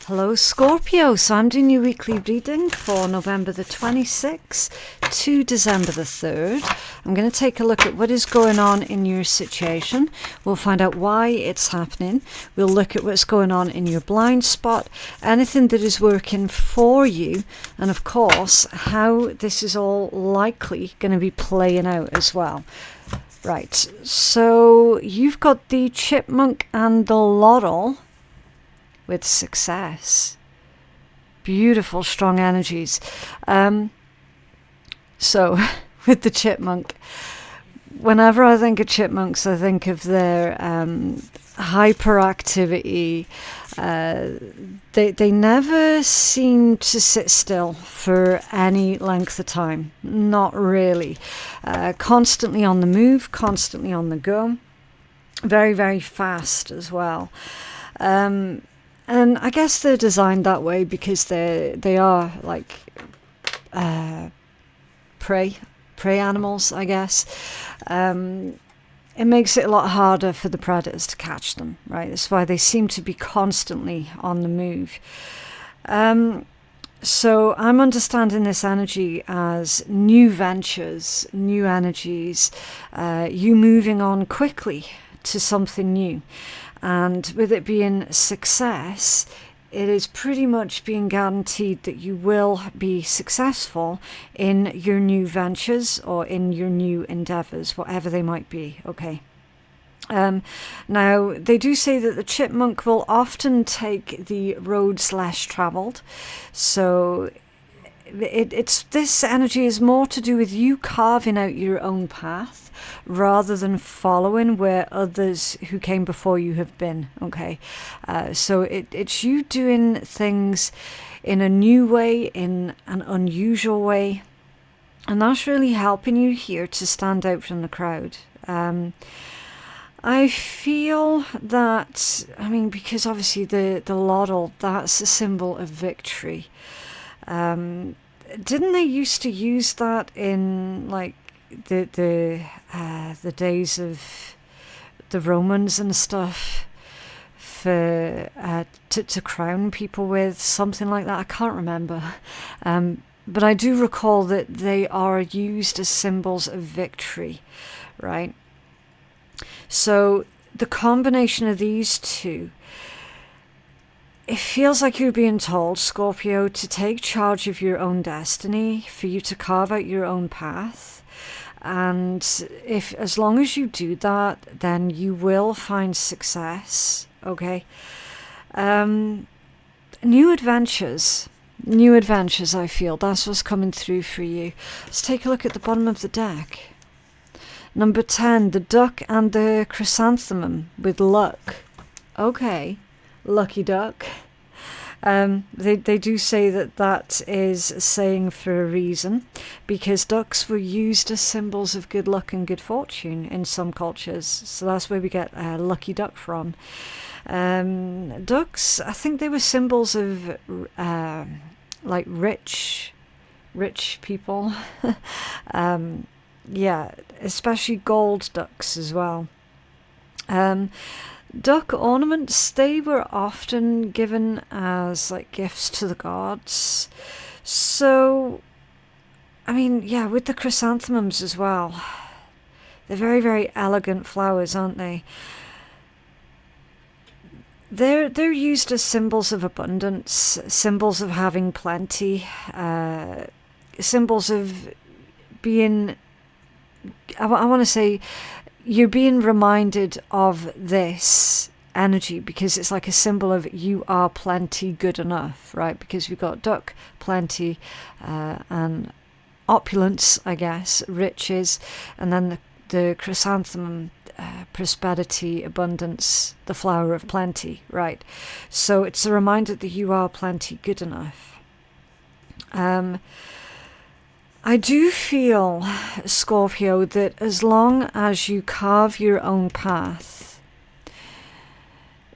Hello Scorpio, so I'm doing your weekly reading for November the 26th to December the 3rd. I'm going to take a look at what is going on in your situation. We'll find out why it's happening. We'll look at what's going on in your blind spot, anything that is working for you, and of course how this is all likely going to be playing out as well. Right, so you've got the chipmunk and the laurel with success. Beautiful, strong energies. So, with the chipmunk, whenever I think of chipmunks, I think of their hyperactivity. They never seem to sit still for any length of time. Not really. Constantly on the move, constantly on the go. Very, very fast as well. And I guess they're designed that way because they are like prey animals, I guess. It makes it a lot harder for the predators to catch them, right? That's why they seem to be constantly on the move. So I'm understanding this energy as new ventures, new energies, you moving on quickly to something new. And with it being success, it is pretty much being guaranteed that you will be successful in your new ventures or in your new endeavors, whatever they might be, okay? Now, they do say that the chipmunk will often take the roads less traveled. So this energy is more to do with you carving out your own path rather than following where others who came before you have been, okay? So it's you doing things in a new way, in an unusual way, and that's really helping you here to stand out from the crowd. I feel that, I mean, because obviously the laurel, that's a symbol of victory. Didn't they used to use that in like the days of the Romans and stuff for to crown people with, something like that? I can't remember, but I do recall that they are used as symbols of victory, right? So the combination of these two, it feels like you're being told, Scorpio, to take charge of your own destiny, for you to carve out your own path. And as long as you do that, then you will find success, okay? New adventures, I feel. That's what's coming through for you. Let's take a look at the bottom of the deck. Number 10, the duck and the chrysanthemum with luck. Okay. Lucky duck. They do say that is a saying for a reason, because ducks were used as symbols of good luck and good fortune in some cultures. So that's where we get lucky duck from. Ducks, I think they were symbols of like rich people. Yeah, especially gold ducks as well. Duck ornaments, they were often given as like gifts to the gods. So, I mean, yeah, with the chrysanthemums as well. They're very, very elegant flowers, aren't they? They're used as symbols of abundance, symbols of having plenty, symbols of being, I want to say, you're being reminded of this energy because it's like a symbol of you are plenty, good enough, right? Because we've got duck, plenty, and opulence, I guess, riches, and then the chrysanthemum, prosperity, abundance, the flower of plenty, right? So it's a reminder that you are plenty, good enough. I do feel, Scorpio, that as long as you carve your own path,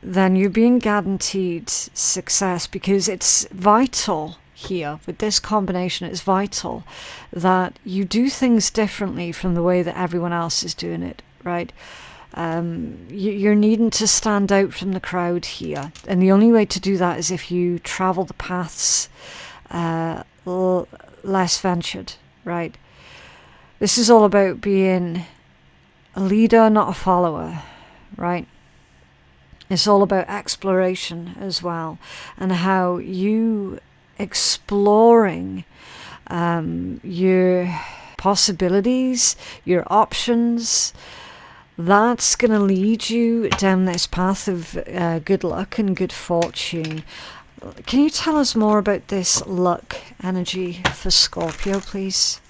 then you're being guaranteed success, because it's vital here with this combination. It's vital that you do things differently from the way that everyone else is doing it, right? You're needing to stand out from the crowd here. And the only way to do that is if you travel the paths less ventured, right? This is all about being a leader, not a follower, right? It's all about exploration as well, and how you exploring your possibilities, your options. That's going to lead you down this path of good luck and good fortune. Can you tell us more about this luck energy for Scorpio, please?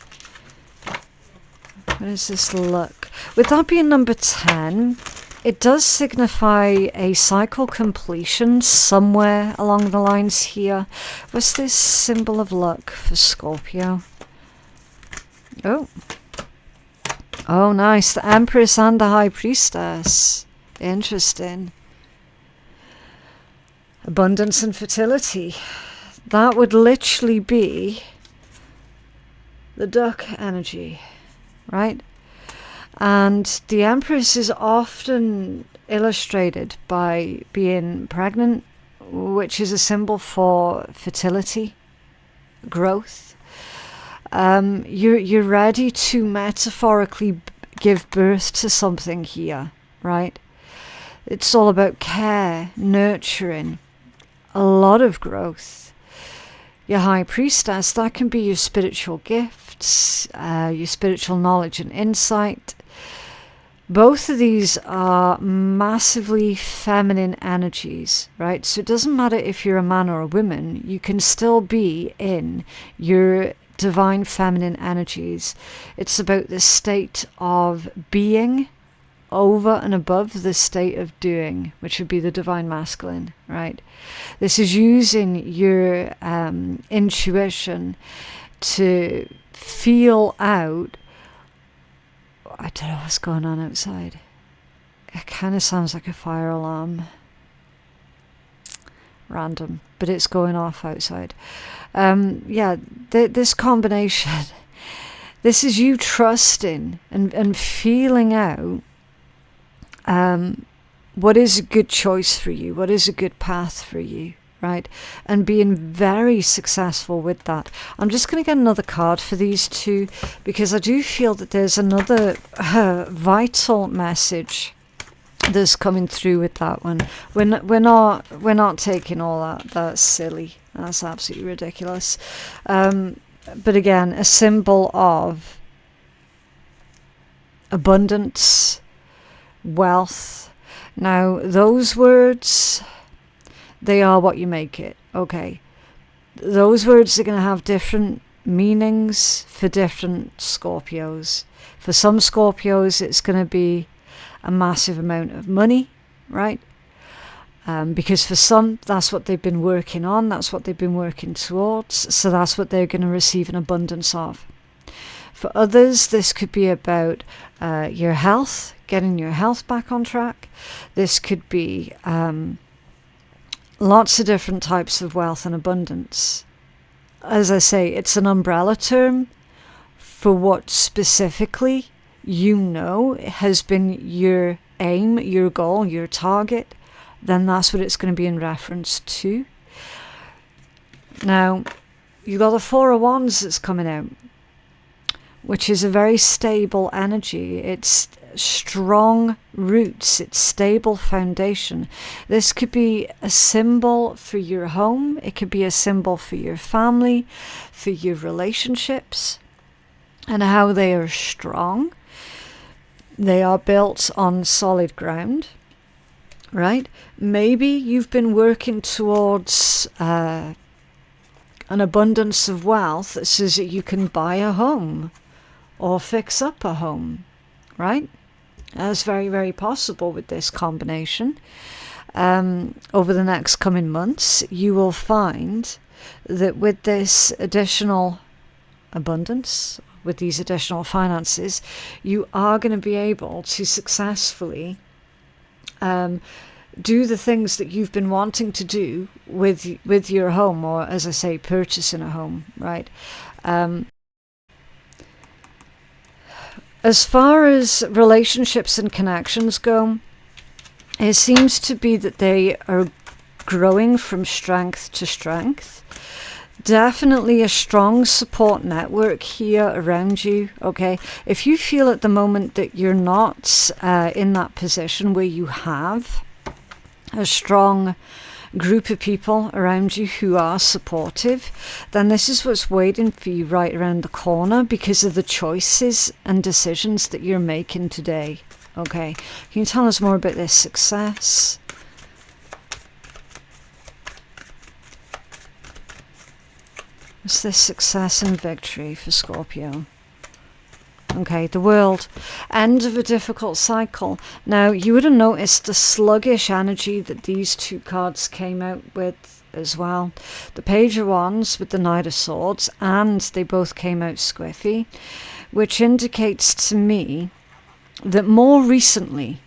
What is this luck? With that being number 10, it does signify a cycle completion somewhere along the lines here. What's this symbol of luck for Scorpio? Oh, nice. The Empress and the High Priestess. Interesting. Abundance and fertility. That would literally be the duck energy, right? And the Empress is often illustrated by being pregnant, which is a symbol for fertility, growth. You're ready to metaphorically give birth to something here, right? It's all about care, nurturing, a lot of growth. Your High Priestess, that can be your spiritual gifts, your spiritual knowledge and insight. Both of these are massively feminine energies, right? So it doesn't matter if you're a man or a woman, you can still be in your divine feminine energies. It's about the state of being over and above the state of doing, which would be the divine masculine, right? This is using your intuition to feel out. I don't know what's going on outside. It kind of sounds like a fire alarm. Random, but it's going off outside. This combination, this is you trusting and feeling out what is a good choice for you, what is a good path for you, right? And being very successful with that. I'm just going to get another card for these two, because I do feel that there's another vital message that's coming through with that one. We're not taking all that. That's silly. That's absolutely ridiculous. But again, a symbol of abundance, wealth. Now, those words, they are what you make it, okay? Those words are going to have different meanings for different Scorpios. For some Scorpios, it's going to be a massive amount of money, right? Because for some, that's what they've been working on, that's what they've been working towards, so that's what they're going to receive an abundance of. For others, this could be about your health, getting your health back on track. This could be lots of different types of wealth and abundance. As I say, it's an umbrella term for what specifically you know has been your aim, your goal, your target. Then that's what it's going to be in reference to. Now, you've got the Four of Wands that's coming out, which is a very stable energy. It's strong roots, it's stable foundation. This could be a symbol for your home, it could be a symbol for your family, for your relationships, and how they are strong. They are built on solid ground, right? Maybe you've been working towards an abundance of wealth so that you can buy a home or fix up a home, right? That's very, very possible with this combination. Over the next coming months, you will find that with this additional abundance, with these additional finances, you are going to be able to successfully do the things that you've been wanting to do with your home, or as I say, purchasing a home, right? As far as relationships and connections go, it seems to be that they are growing from strength to strength. Definitely a strong support network here around you, okay? If you feel at the moment that you're not in that position where you have a strong group of people around you who are supportive, then this is what's waiting for you right around the corner because of the choices and decisions that you're making today, okay? Can you tell us more about this success? What's this success and victory for Scorpio? Okay, the World. End of a difficult cycle. Now, you would have noticed the sluggish energy that these two cards came out with as well. The Page of Wands with the Knight of Swords, and they both came out squiffy, which indicates to me that more recently,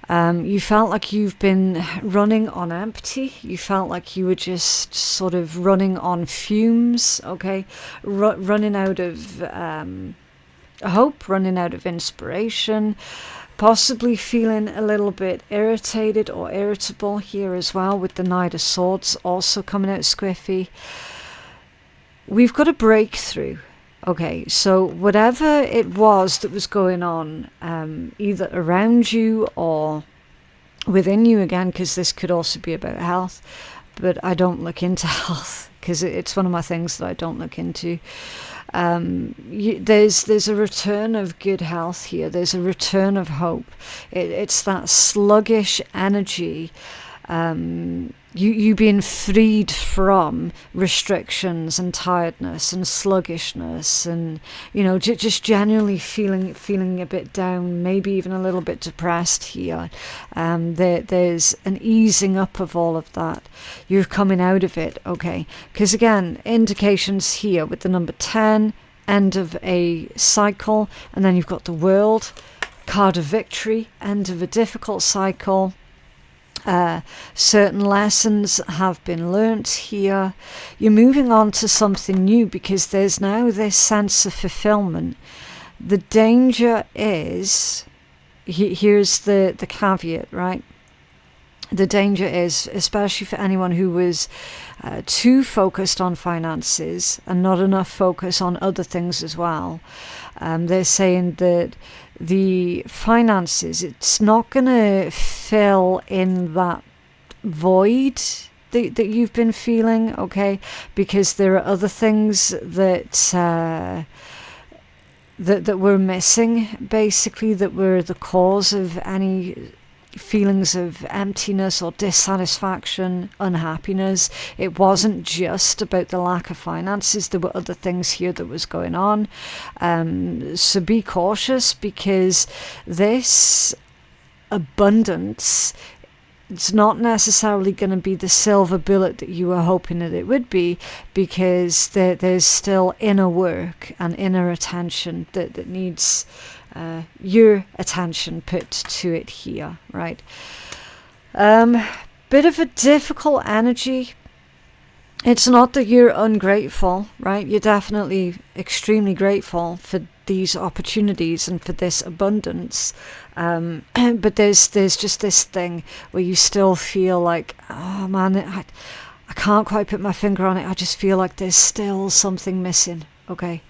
you felt like you've been running on empty. You felt like you were just sort of running on fumes, okay? Running out of hope, running out of inspiration, possibly feeling a little bit irritated or irritable here as well with the Knight of Swords also coming out squiffy. We've got a breakthrough. Okay, so whatever it was that was going on, either around you or within you, again, because this could also be about health, but I don't look into health because it's one of my things that I don't look into. There's a return of good health here. There's a return of hope. It's that sluggish energy. You being freed from restrictions and tiredness and sluggishness, and just genuinely feeling a bit down, maybe even a little bit depressed here. There's an easing up of all of that. You're coming out of it, okay? Because again, indications here with the number 10, end of a cycle, and then you've got the World, card of victory, end of a difficult cycle. Certain lessons have been learnt here. You're moving on to something new because there's now this sense of fulfillment. The danger is, here's the caveat, right? The danger is, especially for anyone who was too focused on finances and not enough focus on other things as well. They're saying that the finances, it's not going to fill in that void that you've been feeling, okay? Because there are other things that that were missing, basically, that were the cause of any feelings of emptiness or dissatisfaction, unhappiness. It wasn't just about the lack of finances. There were other things here that was going on. So be cautious, because this abundance, it's not necessarily going to be the silver bullet that you were hoping that it would be, because there's still inner work and inner attention that needs your attention put to it here, right? Bit of a difficult energy. It's not that you're ungrateful, right? You're definitely extremely grateful for these opportunities and for this abundance. But there's just this thing where you still feel like, oh man, I can't quite put my finger on it. I just feel like there's still something missing, okay?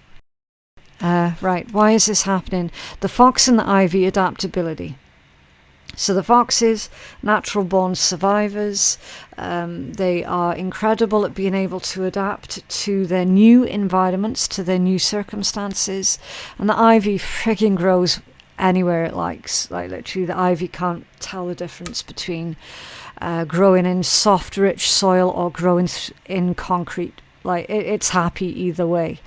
Right, why is this happening? The fox and the ivy, adaptability. So the foxes, natural born survivors. They are incredible at being able to adapt to their new environments, to their new circumstances. And the ivy frigging grows anywhere it likes. Like literally the ivy can't tell the difference between growing in soft, rich soil or growing in concrete. Like it's happy either way.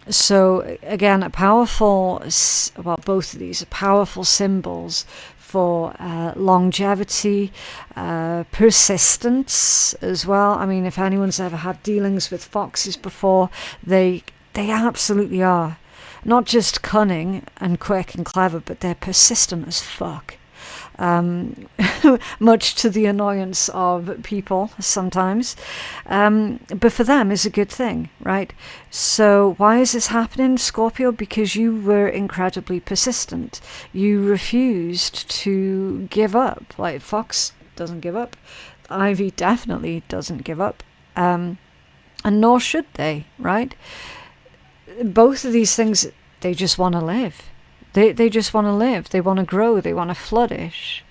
So again, both of these are powerful symbols for longevity, persistence as well. I mean, if anyone's ever had dealings with foxes before, they absolutely are. Not just cunning and quick and clever, but they're persistent as fuck. much to the annoyance of people sometimes. But for them, it's a good thing, right? So why is this happening, Scorpio? Because you were incredibly persistent. You refused to give up. Like, fox doesn't give up. Ivy definitely doesn't give up. And nor should they, right? Both of these things, they just want to live. They just want to live. They want to grow. They want to flourish.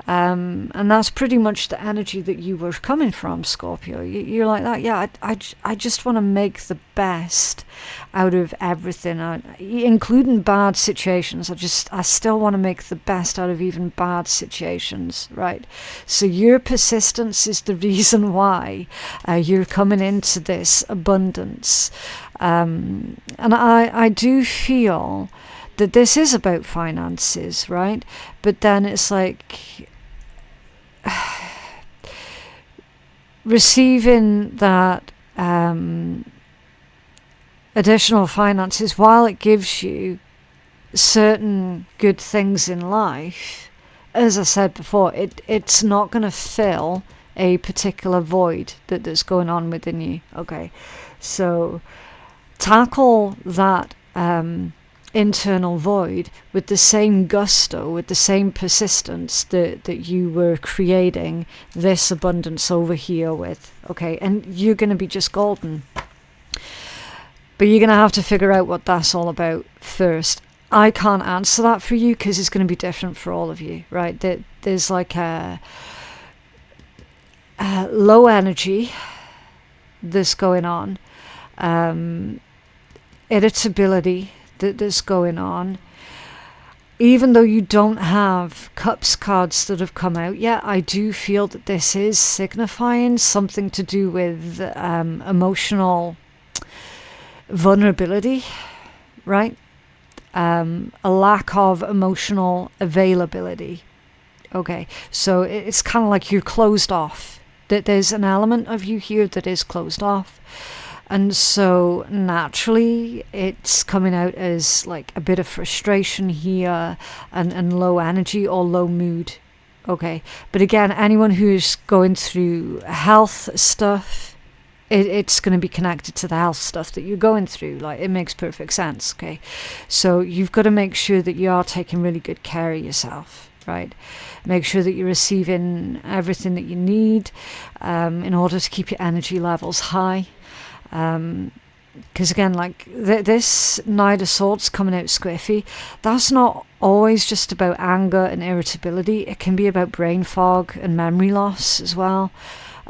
And that's pretty much the energy that you were coming from, Scorpio. You're like that. Yeah, I just want to make the best out of everything, including bad situations. I still want to make the best out of even bad situations, right? So your persistence is the reason why you're coming into this abundance. And I do feel that this is about finances, right? But then it's like receiving that additional finances, while it gives you certain good things in life, as I said before, it's not going to fill a particular void that's going on within you. Okay, so tackle that internal void with the same gusto, with the same persistence that you were creating this abundance over here with. Okay, and you're going to be just golden. But you're going to have to figure out what that's all about first. I can't answer that for you because it's going to be different for all of you, right? There's like a low energy that's going on, irritability that's going on. Even though you don't have cups cards that have come out yet, I do feel that this is signifying something to do with emotional vulnerability, right? A lack of emotional availability. Okay, so it's kind of like you're closed off. That there's an element of you here that is closed off. And so naturally it's coming out as like a bit of frustration here and low energy or low mood. Okay. But again, anyone who's going through health stuff, it's going to be connected to the health stuff that you're going through. Like, it makes perfect sense. Okay. So you've got to make sure that you are taking really good care of yourself. Right? Make sure that you're receiving everything that you need in order to keep your energy levels high. Because again, like this Knight of Swords coming out squiffy, that's not always just about anger and irritability. It can be about brain fog and memory loss as well,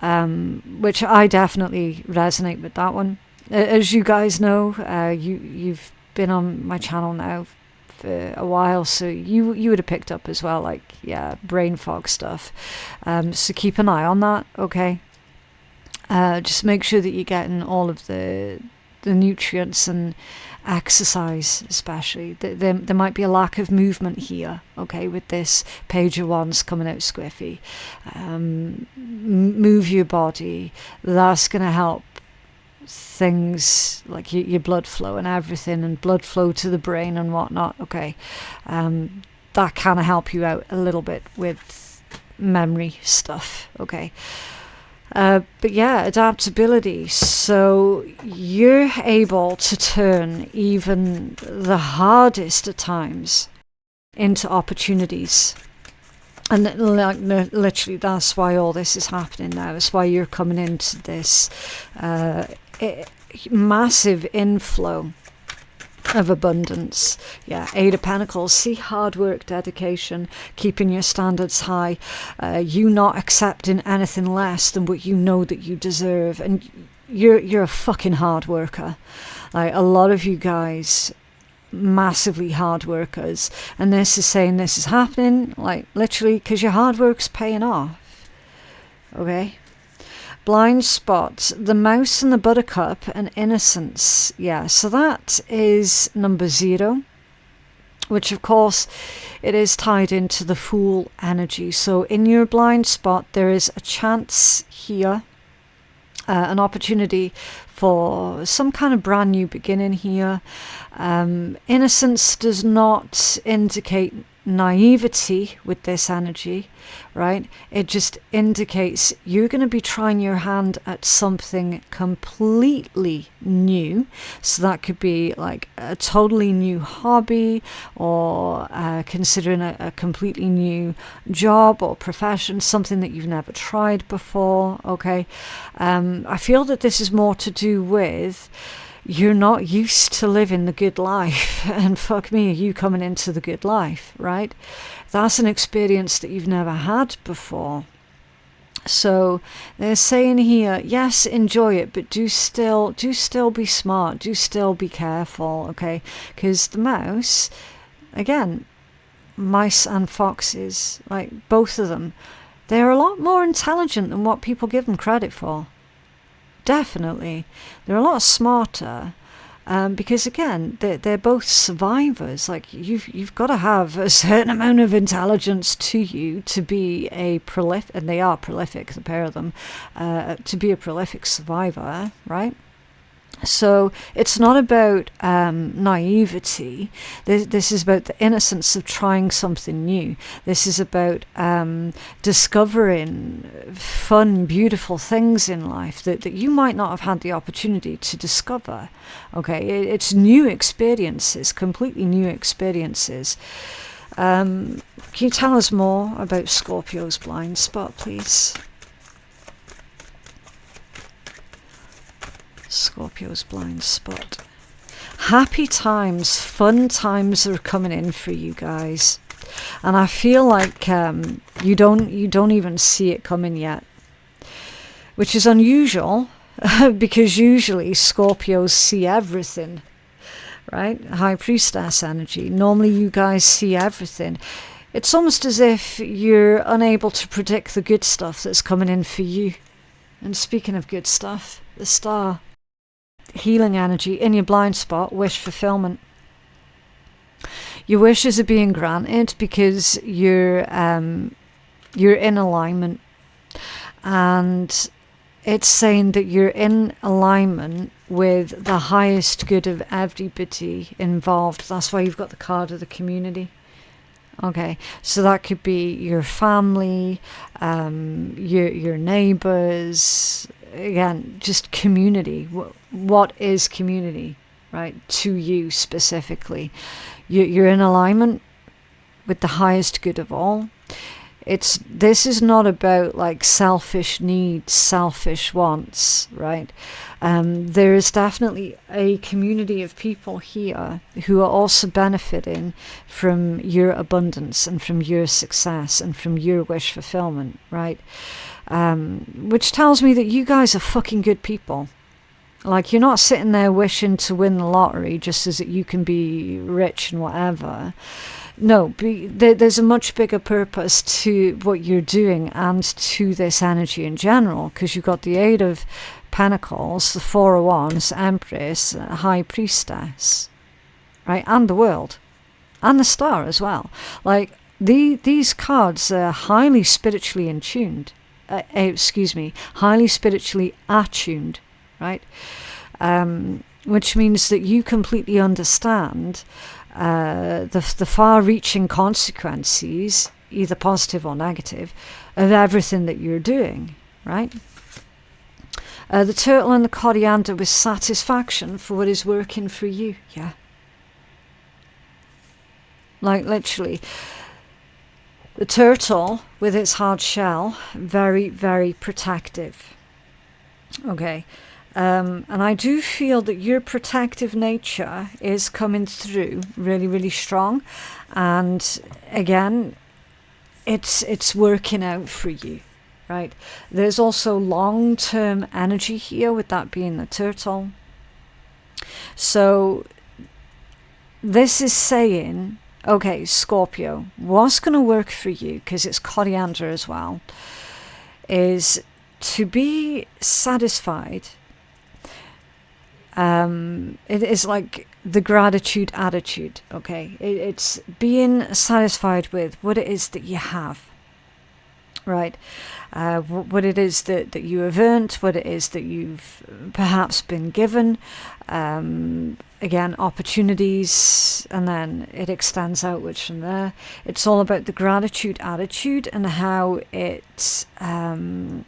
which I definitely resonate with that one. As you guys know, you've been on my channel now for a while, so you would have picked up as well, like, yeah, brain fog stuff. So keep an eye on that, okay? Just make sure that you're getting all of the nutrients and exercise, especially. There might be a lack of movement here, okay, with this Page of Wands coming out squiffy. Move your body. That's going to help things like your blood flow and everything, and blood flow to the brain and whatnot, okay? That kind of help you out a little bit with memory stuff, okay? But yeah, adaptability. So you're able to turn even the hardest at times into opportunities. And like literally, that's why all this is happening now. It's why you're coming into this massive inflow of abundance. Yeah, Eight of Pentacles. See, hard work, dedication, keeping your standards high, you not accepting anything less than what you know that you deserve. And you're a fucking hard worker. Like, a lot of you guys, massively hard workers, and this is saying this is happening, like, literally because your hard work's paying off. Okay. Blind spots, the mouse and the buttercup, and innocence. Yeah, so that is number 0, which of course it is tied into the Fool energy. So in your blind spot, there is a chance here, an opportunity for some kind of brand new beginning here. Innocence does not indicate naivety with this energy, right? It just indicates you're going to be trying your hand at something completely new. So that could be like a totally new hobby, or considering a completely new job or profession, something that you've never tried before, okay? I feel that this is more to do with you're not used to living the good life, and fuck me, are you coming into the good life, right? That's an experience that you've never had before. So they're saying here, yes, enjoy it, but do still be smart, do still be careful, okay? Because the mouse, again, mice and foxes, like both of them, they're a lot more intelligent than what people give them credit for. Definitely. They're a lot smarter, because again, they're both survivors. Like you've got to have a certain amount of intelligence to you to be a prolific, and they are prolific, the pair of them, to be a prolific survivor, right? So it's not about naivety. This is about the innocence of trying something new. This is about discovering fun, beautiful things in life that you might not have had the opportunity to discover. Okay, it's new experiences, completely new experiences. Can you tell us more about Scorpio's blind spot, please? Scorpio's blind spot. Happy times, fun times are coming in for you guys, and I feel like you don't even see it coming yet, which is unusual because usually Scorpios see everything, right? High Priestess energy. Normally you guys see everything. It's almost as if you're unable to predict the good stuff that's coming in for you. And speaking of good stuff, the star. Healing energy in your blind spot, wish fulfillment. Your wishes are being granted because you're in alignment, and it's saying that you're in alignment with the highest good of everybody involved. That's why you've got the card of the community. Okay, so that could be your family, your neighbors. Again, just community. What is community, right? To you specifically, you're in alignment with the highest good of all. This is not about like selfish needs, selfish wants, right? There is definitely a community of people here who are also benefiting from your abundance and from your success and from your wish fulfillment, right? Which tells me that you guys are fucking good people. Like, you're not sitting there wishing to win the lottery just so that you can be rich and whatever. No, there's a much bigger purpose to what you're doing and to this energy in general, because you've got the Eight of Pentacles, the Four of Wands, Empress, High Priestess, right? And the World. And the Star as well. Like, these cards are highly spiritually in tuned. Highly spiritually attuned, right? Which means that you completely understand the far-reaching consequences, either positive or negative, of everything that you're doing, right? The turtle and the coriander with satisfaction for what is working for you, yeah. Like, literally. The turtle, with its hard shell, very, very protective. Okay. And I do feel that your protective nature is coming through really, really strong. And again, it's working out for you, right? There's also long-term energy here, with that being the turtle. So this is saying, okay, Scorpio, what's going to work for you, because it's coriander as well, is to be satisfied. It is like the gratitude attitude, okay? It's being satisfied with what it is that you have, right? What it is that you have earned, what it is that you've perhaps been given. Again, opportunities, and then it extends outwards from there. It's all about the gratitude attitude and how it can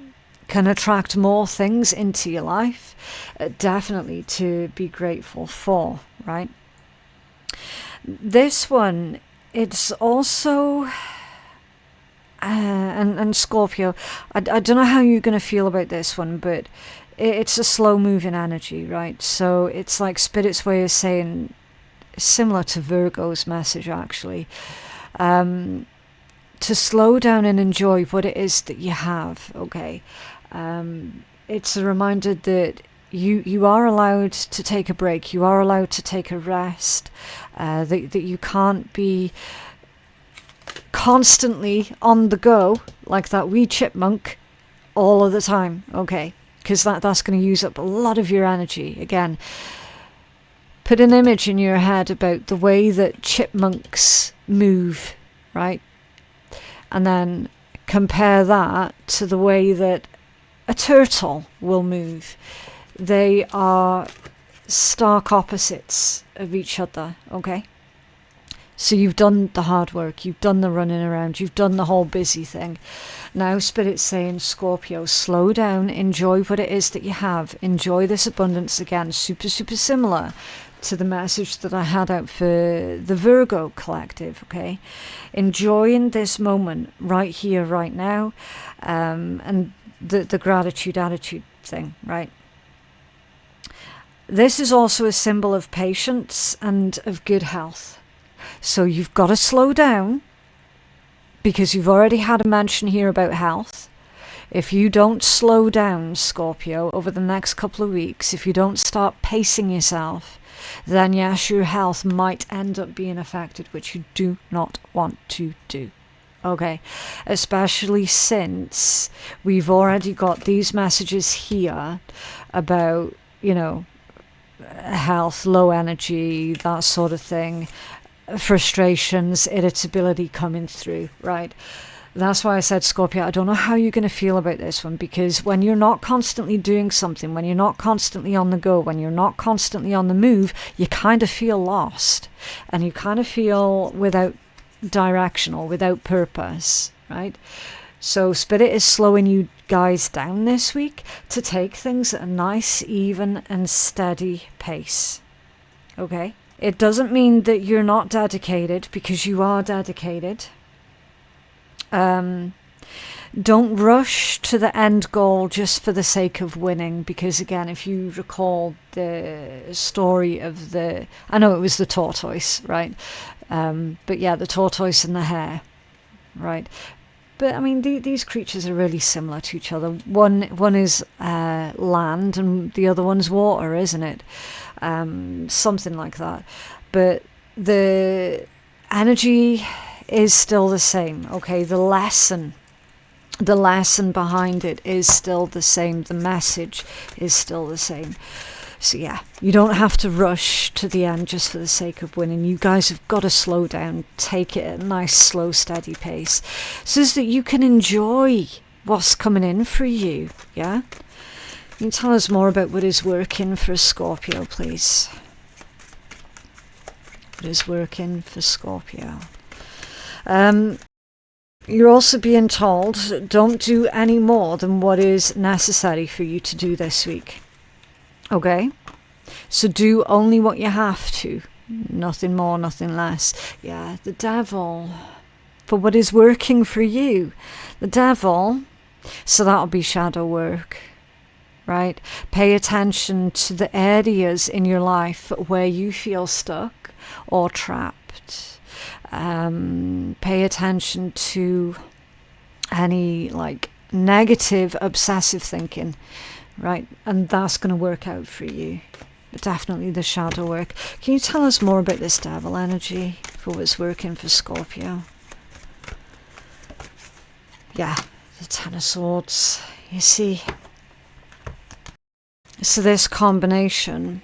attract more things into your life. Definitely to be grateful for, right? This one, it's also... and Scorpio, I don't know how you're going to feel about this one, but it's a slow moving energy, right? So it's like Spirit's way of saying, similar to Virgo's message actually, to slow down and enjoy what it is that you have, okay? It's a reminder that you are allowed to take a break, you are allowed to take a rest, that you can't be constantly on the go like that wee chipmunk all of the time, okay? Because that's going to use up a lot of your energy. Again, put an image in your head about the way that chipmunks move, right? And then compare that to the way that a turtle will move. They are stark opposites of each other, okay? So you've done the hard work, you've done the running around, you've done the whole busy thing. Now Spirit's saying, Scorpio, slow down, enjoy what it is that you have. Enjoy this abundance. Again, super, super similar to the message that I had out for the Virgo collective, okay? Enjoying this moment right here, right now, and the gratitude attitude thing, right? This is also a symbol of patience and of good health. So you've got to slow down, because you've already had a mention here about health. If you don't slow down, Scorpio, over the next couple of weeks, if you don't start pacing yourself, then yes, your health might end up being affected, which you do not want to do. Okay, especially since we've already got these messages here about, you know, health, low energy, that sort of thing, frustrations, irritability coming through, right? That's why I said, Scorpio, I don't know how you're going to feel about this one, because when you're not constantly doing something, when you're not constantly on the go, when you're not constantly on the move, you kind of feel lost, and you kind of feel without direction or without purpose, right? So Spirit is slowing you guys down this week to take things at a nice, even and steady pace, okay? It doesn't mean that you're not dedicated, because you are dedicated. Don't rush to the end goal just for the sake of winning, because again, if you recall the story of I know it was the tortoise, right? But yeah, the tortoise and the hare, right? But I mean, these creatures are really similar to each other. One is land, and the other one's water, isn't it? Something like that. But the energy is still the same, okay? The lesson behind it is still the same. The message is still the same. So yeah, you don't have to rush to the end just for the sake of winning. You guys have got to slow down, take it at a nice, slow, steady pace, so that you can enjoy what's coming in for you, yeah? Can you tell us more about what is working for Scorpio, please? What is working for Scorpio? You're also being told, don't do any more than what is necessary for you to do this week. Okay? So do only what you have to. Nothing more, nothing less. Yeah, the devil. For what is working for you. The devil. So that'll be shadow work. Right? Pay attention to the areas in your life where you feel stuck or trapped. Pay attention to any like negative, obsessive thinking, right? And that's going to work out for you. But definitely the shadow work. Can you tell us more about this devil energy for what's working for Scorpio? Yeah, the Ten of Swords. You see. So this combination,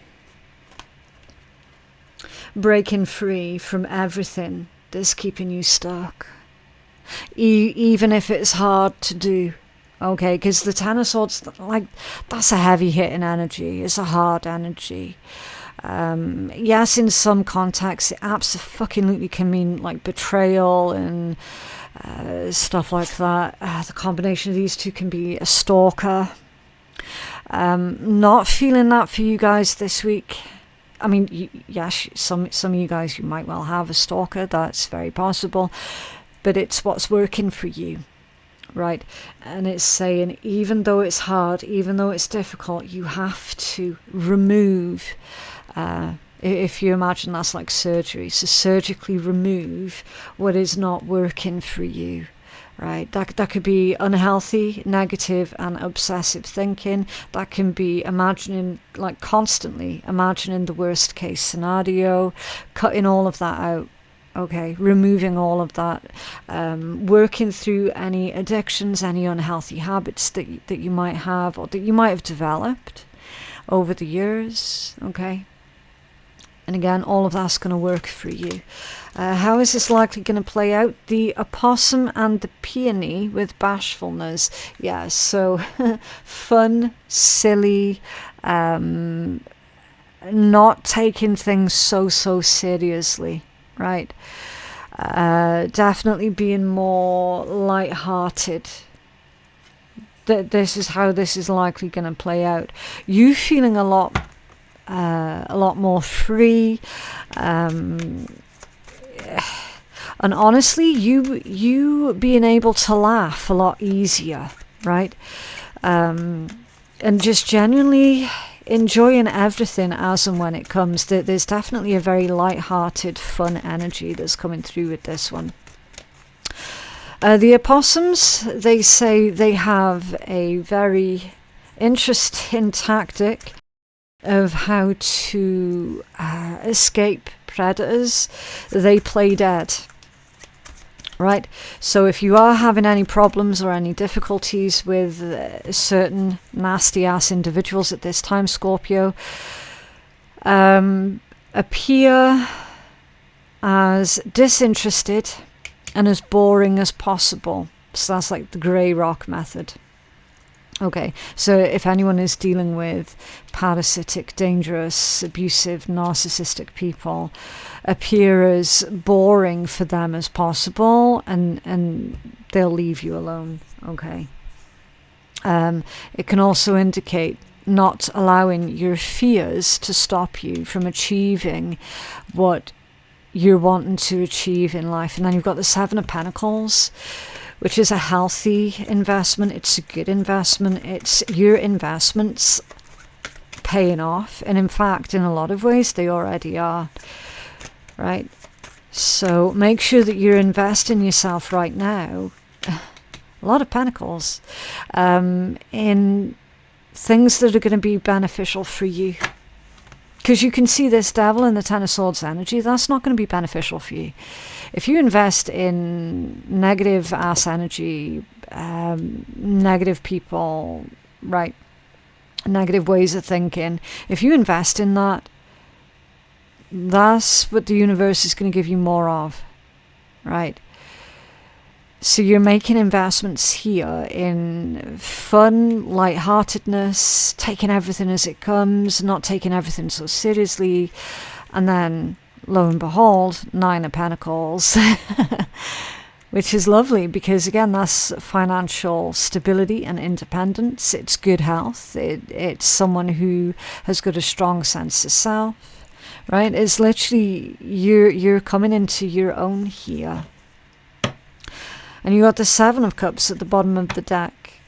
breaking free from everything that's keeping you stuck. even if it's hard to do. Okay, because the Ten of Swords, like, that's a heavy hitting energy. It's a hard energy. Yes, in some contexts, it absolutely can mean like betrayal and stuff like that. The combination of these two can be a stalker. Not feeling that for you guys this week. I mean, yes, some of you guys, you might well have a stalker. That's very possible. But it's what's working for you. Right, and it's saying, even though it's hard, even though it's difficult, you have to remove, if you imagine that's like surgery, so surgically remove what is not working for you, right? That could be unhealthy, negative and obsessive thinking. That can be imagining, like constantly imagining the worst case scenario, cutting all of that out. Okay, removing all of that, working through any addictions, any unhealthy habits that you might have or that you might have developed over the years, okay? And again, all of that's going to work for you. How is this likely going to play out? The opossum and the peony with bashfulness. Yeah, so fun, silly, not taking things so seriously. Right, definitely being more light-hearted. This is how this is likely going to play out. You feeling a lot more free, and honestly, you being able to laugh a lot easier, right? And just genuinely enjoying everything as and when it comes. There's definitely a very light-hearted, fun energy that's coming through with this one. The opossums, they say they have a very interesting tactic of how to escape predators. They play dead. Right, so if you are having any problems or any difficulties with certain nasty ass individuals at this time, Scorpio, appear as disinterested and as boring as possible. So that's like the grey rock method. Okay, so if anyone is dealing with parasitic, dangerous, abusive, narcissistic people, appear as boring for them as possible, and they'll leave you alone. Okay. It can also indicate not allowing your fears to stop you from achieving what you're wanting to achieve in life. And then you've got the Seven of Pentacles, which is a healthy investment. It's a good investment. It's your investments paying off. And in fact, in a lot of ways, they already are. Right? So make sure that you're investing yourself right now, a lot of pentacles, in things that are going to be beneficial for you. Because you can see this Devil and the Ten of Swords energy, that's not going to be beneficial for you. If you invest in negative ass energy, negative people, right, negative ways of thinking, if you invest in that, that's what the universe is going to give you more of, right? So you're making investments here in fun, lightheartedness, taking everything as it comes, not taking everything so seriously, and then, lo and behold, Nine of Pentacles, which is lovely because, again, that's financial stability and independence. It's good health. It's someone who has got a strong sense of self, right? It's literally you're coming into your own here. And you got the Seven of Cups at the bottom of the deck,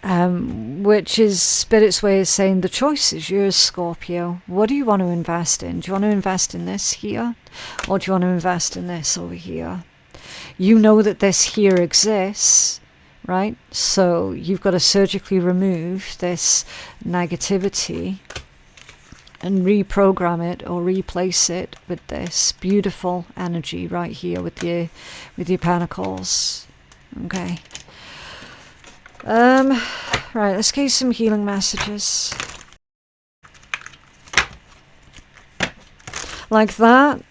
which is Spirit's way of saying the choice is yours, Scorpio. What do you want to invest in? Do you want to invest in this here? Or do you want to invest in this over here? You know that this here exists, right? So you've got to surgically remove this negativity and reprogram it or replace it with this beautiful energy right here with your pentacles. Okay. Right, let's get some healing messages. Like that,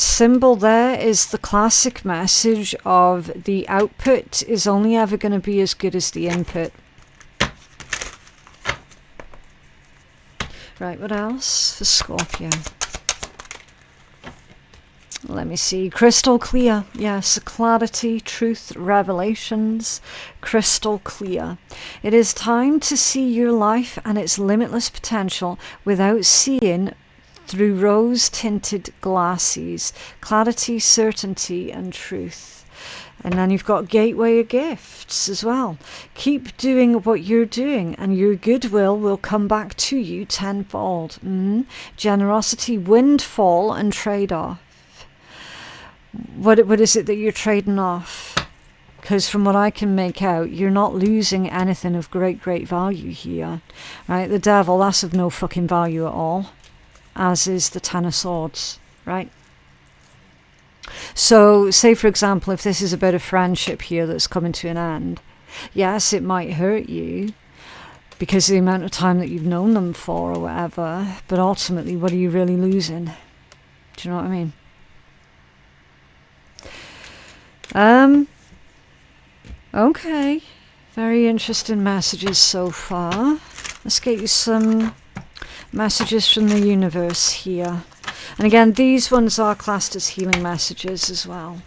symbol there is the classic message of the output is only ever going to be as good as the input. Right, what else for Scorpio? Let me see. Crystal clear. Yes, clarity, truth, revelations. Crystal clear. It is time to see your life and its limitless potential without seeing through rose-tinted glasses. Clarity, certainty, and truth. And then you've got gateway of gifts as well. Keep doing what you're doing and your goodwill will come back to you tenfold. Generosity, windfall, and trade-off. What is it that you're trading off? Because from what I can make out, you're not losing anything of great value here. Right? The devil, that's of no fucking value at all. As is the Ten of Swords. Right? So, say for example, if this is about a friendship here that's coming to an end, yes, it might hurt you because of the amount of time that you've known them for or whatever, but ultimately, what are you really losing? Do you know what I mean? Okay. Very interesting messages so far. Let's get you some messages from the universe here. And again, these ones are classed as healing messages as well.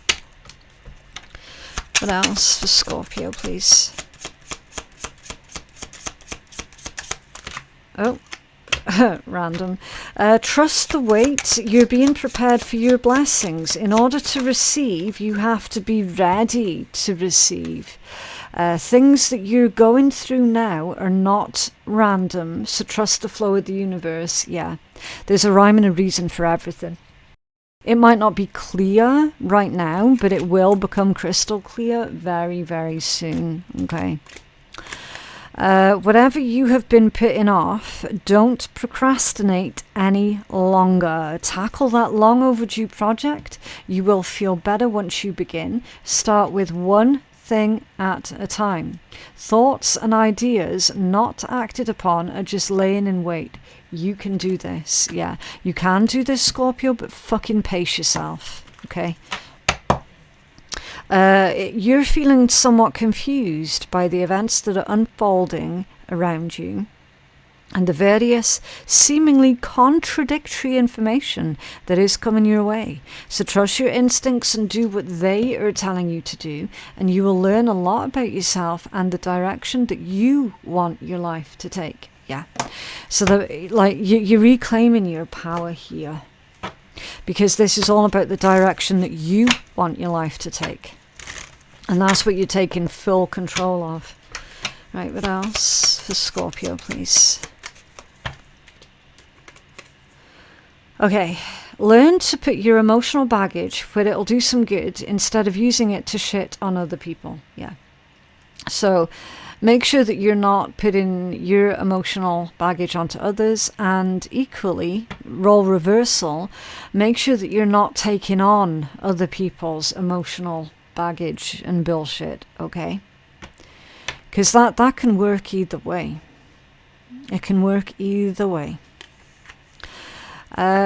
What else for Scorpio, please? Oh, random. Trust the wait. You're being prepared for your blessings. In order to receive, you have to be ready to receive. Things that you're going through now are not random, so trust the flow of the universe. Yeah, there's a rhyme and a reason for everything. It might not be clear right now, but it will become crystal clear very soon. Okay. Whatever you have been putting off, don't procrastinate any longer. Tackle that long overdue project. You will feel better once you begin. Start with one thing at a time. Thoughts and ideas not acted upon are just laying in wait. You can do this. Yeah, you can do this, Scorpio, but fucking pace yourself. Okay? You're feeling somewhat confused by the events that are unfolding around you and the various seemingly contradictory information that is coming your way. So trust your instincts and do what they are telling you to do, and you will learn a lot about yourself and the direction that you want your life to take. Yeah. So that, like, you're reclaiming your power here, because this is all about the direction that you want your life to take. And that's what you're taking full control of. Right, what else for Scorpio, please? Okay, learn to put your emotional baggage where it'll do some good instead of using it to shit on other people. Yeah. So make sure that you're not putting your emotional baggage onto others, and equally, role reversal, make sure that you're not taking on other people's emotional baggage and bullshit, okay? Because that can work either way. It can work either way.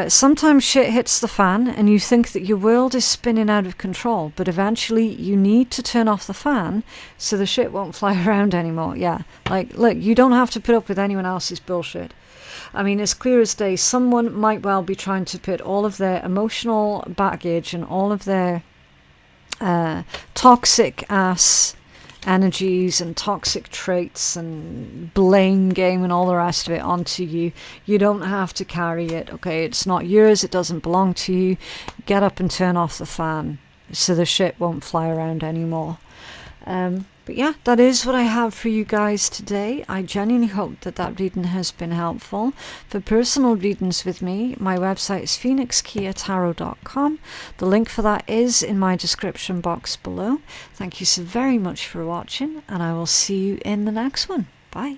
Sometimes shit hits the fan and you think that your world is spinning out of control, but eventually you need to turn off the fan so the shit won't fly around anymore. Yeah, like, look, you don't have to put up with anyone else's bullshit. I mean, it's clear as day, someone might well be trying to put all of their emotional baggage and all of their toxic ass energies and toxic traits and blame game and all the rest of it onto you. You don't have to carry it, okay? It's not yours, it doesn't belong to you. Get up and turn off the fan so the shit won't fly around anymore. But yeah, that is what I have for you guys today. I genuinely hope that that reading has been helpful. For personal readings with me, my website is phoenixkeiatarot.com. The link for that is in my description box below. Thank you so very much for watching, and I will see you in the next one. Bye.